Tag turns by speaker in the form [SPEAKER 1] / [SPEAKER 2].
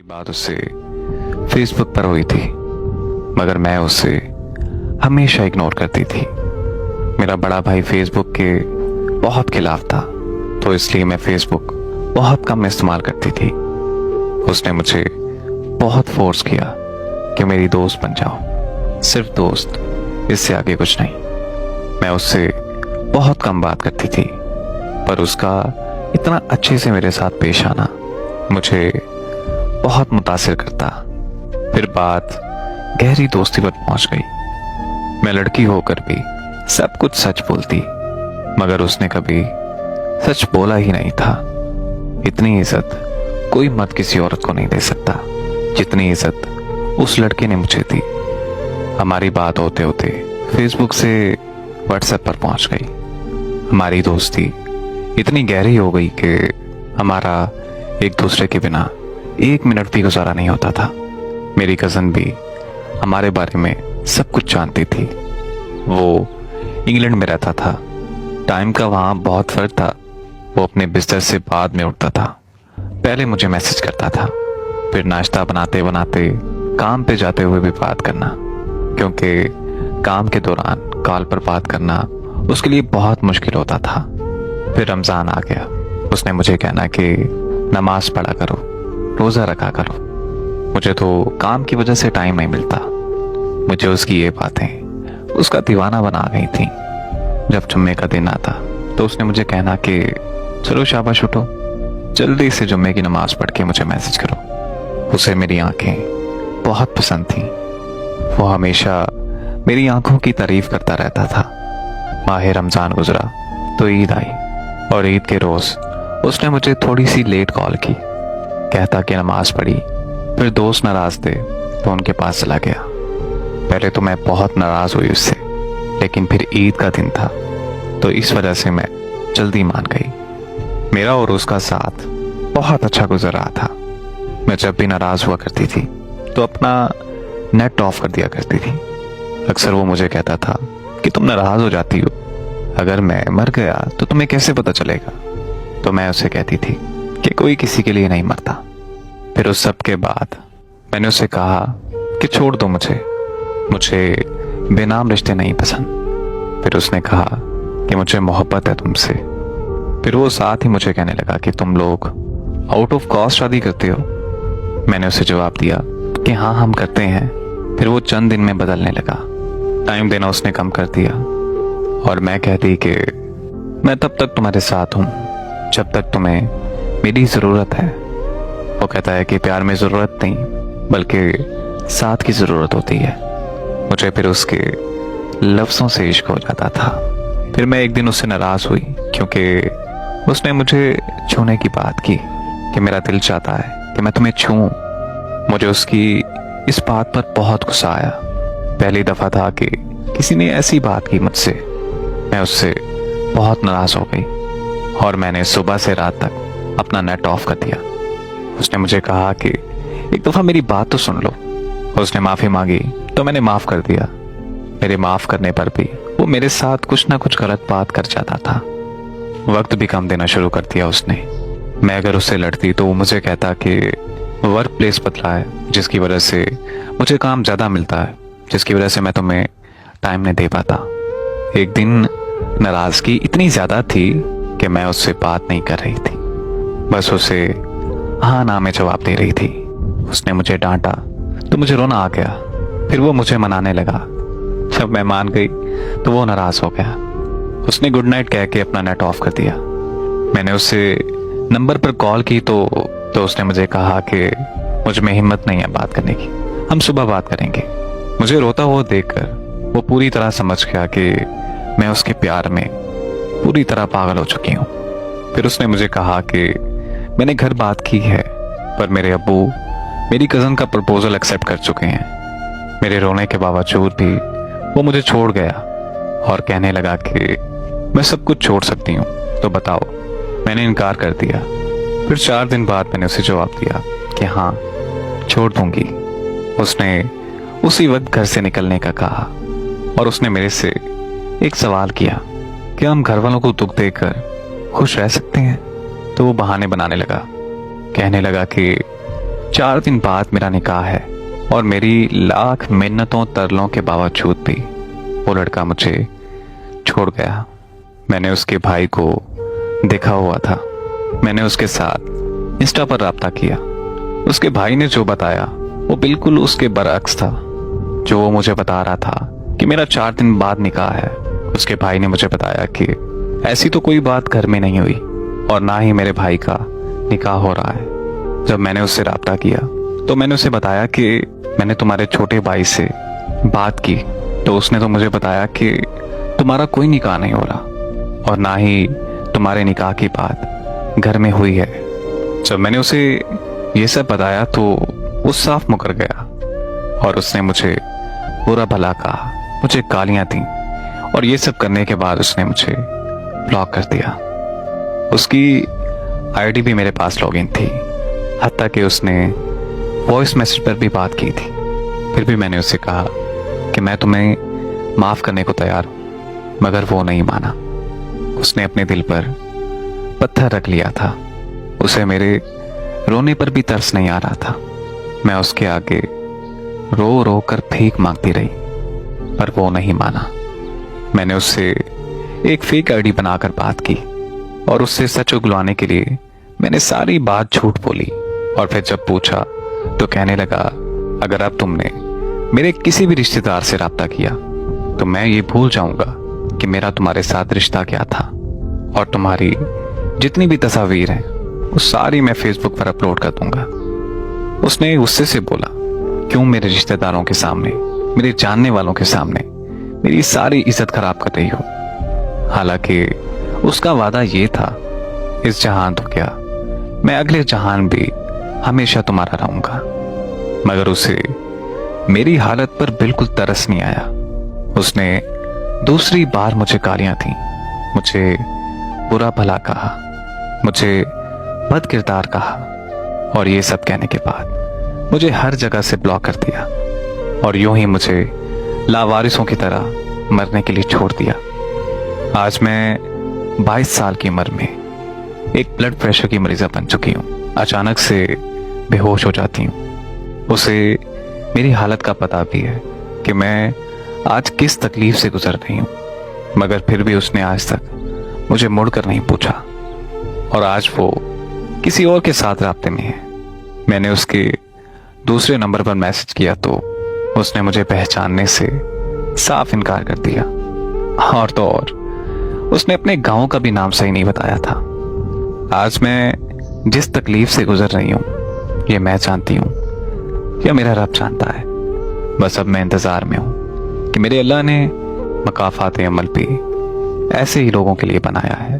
[SPEAKER 1] बात उससे फेसबुक पर हुई थी, मगर मैं उसे हमेशा इग्नोर करती थी। मेरा बड़ा भाई फेसबुक के बहुत खिलाफ था, तो इसलिए मैं फेसबुक बहुत कम इस्तेमाल करती थी। उसने मुझे बहुत फोर्स किया कि मेरी दोस्त बन जाओ, सिर्फ दोस्त, इससे आगे कुछ नहीं। मैं उससे बहुत कम बात करती थी, पर उसका इतना अच्छे से मेरे साथ पेश आना मुझे बहुत मुतासिर करता। फिर बात गहरी दोस्ती पर पहुंच गई। मैं लड़की होकर भी सब कुछ सच बोलती, मगर उसने कभी सच बोला ही नहीं था। इतनी इज्जत कोई मर्द किसी औरत को नहीं दे सकता जितनी इज्जत उस लड़के ने मुझे दी। हमारी बात होते होते फेसबुक से व्हाट्सएप पर पहुंच गई। हमारी दोस्ती इतनी गहरी हो गई कि हमारा एक दूसरे के बिना एक मिनट भी गुजारा नहीं होता था। मेरी कज़न भी हमारे बारे में सब कुछ जानती थी। वो इंग्लैंड में रहता था, टाइम का वहाँ बहुत फर्क था। वो अपने बिस्तर से बाद में उठता था, पहले मुझे मैसेज करता था, फिर नाश्ता बनाते बनाते काम पे जाते हुए भी बात करना, क्योंकि काम के दौरान कॉल पर बात करना उसके लिए बहुत मुश्किल होता था। फिर रमज़ान आ गया। उसने मुझे कहना कि नमाज पढ़ा करो, रोज़ा रखा करो। मुझे तो काम की वजह से टाइम नहीं मिलता। मुझे उसकी ये बातें उसका दीवाना बना गई थी। जब जुम्मे का दिन आता तो उसने मुझे कहना कि चलो शाबाश उठो, जल्दी से जुम्मे की नमाज पढ़ के मुझे मैसेज करो। उसे मेरी आंखें बहुत पसंद थीं। वो हमेशा मेरी आंखों की तारीफ करता रहता था। माह रमज़ान गुजरा तो ईद आई, और ईद के रोज़ उसने मुझे थोड़ी सी लेट कॉल की। कहता कि नमाज पढ़ी, फिर दोस्त नाराज थे तो उनके पास चला गया। पहले तो मैं बहुत नाराज हुई उससे, लेकिन फिर ईद का दिन था तो इस वजह से मैं जल्दी मान गई। मेरा और उसका साथ बहुत अच्छा गुजर रहा था। मैं जब भी नाराज हुआ करती थी तो अपना नेट ऑफ कर दिया करती थी। अक्सर वो मुझे कहता था कि तुम नाराज हो जाती हो, अगर मैं मर गया तो तुम्हें कैसे पता चलेगा। तो मैं उसे कहती थी कि कोई किसी के लिए नहीं मरता। फिर उस सब के बाद मैंने उसे कहा कि छोड़ दो मुझे बेनाम रिश्ते नहीं पसंद। फिर उसने कहा कि मुझे मोहब्बत है तुमसे। फिर वो साथ ही मुझे कहने लगा कि तुम लोग आउट ऑफ कॉस्ट शादी करते हो। मैंने उसे जवाब दिया कि हाँ, हम करते हैं। फिर वो चंद दिन में बदलने लगा। टाइम देना उसने कम कर दिया, और मैं कहती कि मैं तब तक तुम्हारे साथ हूँ जब तक तुम्हें मेरी ज़रूरत है। वो कहता है कि प्यार में ज़रूरत नहीं बल्कि साथ की ज़रूरत होती है। मुझे फिर उसके लफ्ज़ों से इश्क हो जाता था। फिर मैं एक दिन उससे नाराज़ हुई क्योंकि उसने मुझे छूने की बात की कि मेरा दिल चाहता है कि मैं तुम्हें छूऊं। मुझे उसकी इस बात पर बहुत गुस्सा आया। पहली दफ़ा था कि किसी ने ऐसी बात की मुझसे। मैं उससे बहुत नाराज़ हो गई और मैंने सुबह से रात तक अपना नेट ऑफ कर दिया। उसने मुझे कहा कि एक दफ़ा मेरी बात तो सुन लो। उसने माफ़ी मांगी तो मैंने माफ़ कर दिया। मेरे माफ़ करने पर भी वो मेरे साथ कुछ ना कुछ गलत बात कर जाता था। वक्त भी कम देना शुरू कर दिया उसने। मैं अगर उससे लड़ती तो वो मुझे कहता कि वर्क प्लेस बदला है, जिसकी वजह से मुझे काम ज़्यादा मिलता है, जिसकी वजह से मैं तुम्हें टाइम नहीं दे पाता। एक दिन नाराज़गी इतनी ज़्यादा थी कि मैं उससे बात नहीं कर रही थी, बस उसे हाँ ना में जवाब दे रही थी। उसने मुझे डांटा तो मुझे रोना आ गया। फिर वो मुझे मनाने लगा। जब मैं मान गई तो वो नाराज़ हो गया। उसने गुड नाइट कह के अपना नेट ऑफ कर दिया। मैंने उससे नंबर पर कॉल की तो उसने मुझे कहा कि मुझ में हिम्मत नहीं है बात करने की, हम सुबह बात करेंगे। मुझे रोता हुआ देखकर वो पूरी तरह समझ गया कि मैं उसके प्यार में पूरी तरह पागल हो चुकी हूँ। फिर उसने मुझे कहा कि मैंने घर बात की है, पर मेरे अब्बू मेरी कज़न का प्रपोजल एक्सेप्ट कर चुके हैं। मेरे रोने के बावजूद भी वो मुझे छोड़ गया और कहने लगा कि मैं सब कुछ छोड़ सकती हूँ, तो बताओ। मैंने इनकार कर दिया। फिर 4 दिन बाद मैंने उसे जवाब दिया कि हाँ, छोड़ दूंगी। उसने उसी वक्त घर से निकलने का कहा और उसने मेरे से एक सवाल किया कि हम घर वालों को दुख देकर खुश रह सकते हैं। तो वो बहाने बनाने लगा, कहने लगा कि 4 दिन बाद मेरा निकाह है और मेरी लाख मिन्नतों तरलों के बावजूद भी वो लड़का मुझे छोड़ गया। मैंने उसके भाई को देखा हुआ था। मैंने उसके साथ इंस्टा पर राब्ता किया। उसके भाई ने जो बताया वो बिल्कुल उसके बरअक्स था। जो वो मुझे बता रहा था कि मेरा 4 दिन बाद निकाह है, उसके भाई ने मुझे बताया कि ऐसी तो कोई बात घर में नहीं हुई और ना ही मेरे भाई का निकाह हो रहा है। जब मैंने उससे राब्ता किया तो मैंने उसे बताया कि मैंने तुम्हारे छोटे भाई से बात की, तो उसने तो मुझे बताया कि तुम्हारा कोई निकाह नहीं हो रहा और ना ही तुम्हारे निकाह की बात घर में हुई है। जब मैंने उसे ये सब बताया तो वो साफ मुकर गया और उसने मुझे बुरा भला कहा, मुझे गालियां दी और ये सब करने के बाद उसने मुझे ब्लॉक कर दिया। उसकी आईडी भी मेरे पास लॉगिन थी, हत्ता कि उसने वॉइस मैसेज पर भी बात की थी। फिर भी मैंने उससे कहा कि मैं तुम्हें माफ करने को तैयार हूं, मगर वो नहीं माना। उसने अपने दिल पर पत्थर रख लिया था। उसे मेरे रोने पर भी तरस नहीं आ रहा था। मैं उसके आगे रो रो कर भीख मांगती रही, पर वो नहीं माना। मैंने उससे एक फेक आईडी बनाकर बात की और उससे सच उगलवाने के लिए मैंने सारी बात झूठ बोली। और फिर जब पूछा तो कहने लगा, अगर अब तुमने मेरे किसी भी रिश्तेदार से राब्ता किया तो मैं ये भूल जाऊंगा कि मेरा तुम्हारे साथ रिश्ता क्या था, और तुम्हारी जितनी भी तस्वीर हैं वो सारी मैं फेसबुक पर अपलोड कर दूंगा। उसने गुस्से से बोला, क्यों मेरे रिश्तेदारों के सामने, मेरे जानने वालों के सामने मेरी सारी इज्जत खराब कर रही हो। हालांकि उसका वादा ये था, इस जहान तो क्या, मैं अगले जहान भी हमेशा तुम्हारा रहूंगा। मगर उसे मेरी हालत पर बिल्कुल तरस नहीं आया। उसने दूसरी बार मुझे गालियां दी, मुझे बुरा भला कहा, मुझे बद किरदार कहा और ये सब कहने के बाद मुझे हर जगह से ब्लॉक कर दिया और यूं ही मुझे लावारिसों की तरह मरने के लिए छोड़ दिया। आज मैं 22 साल की उम्र में एक ब्लड प्रेशर की मरीजा बन चुकी हूँ। अचानक से बेहोश हो जाती हूँ। उसे मेरी हालत का पता भी है कि मैं आज किस तकलीफ से गुजर रही हूँ, मगर फिर भी उसने आज तक मुझे मुड़कर नहीं पूछा और आज वो किसी और के साथ राब्ते में है। मैंने उसके दूसरे नंबर पर मैसेज किया तो उसने मुझे पहचानने से साफ इनकार कर दिया, और तो और उसने अपने गांव का भी नाम सही नहीं बताया था। आज मैं जिस तकलीफ से गुजर रही हूँ ये मैं जानती हूँ या मेरा रब जानता है। बस अब मैं इंतजार में हूँ कि मेरे अल्लाह ने मकाफात अमल भी ऐसे ही लोगों के लिए बनाया है।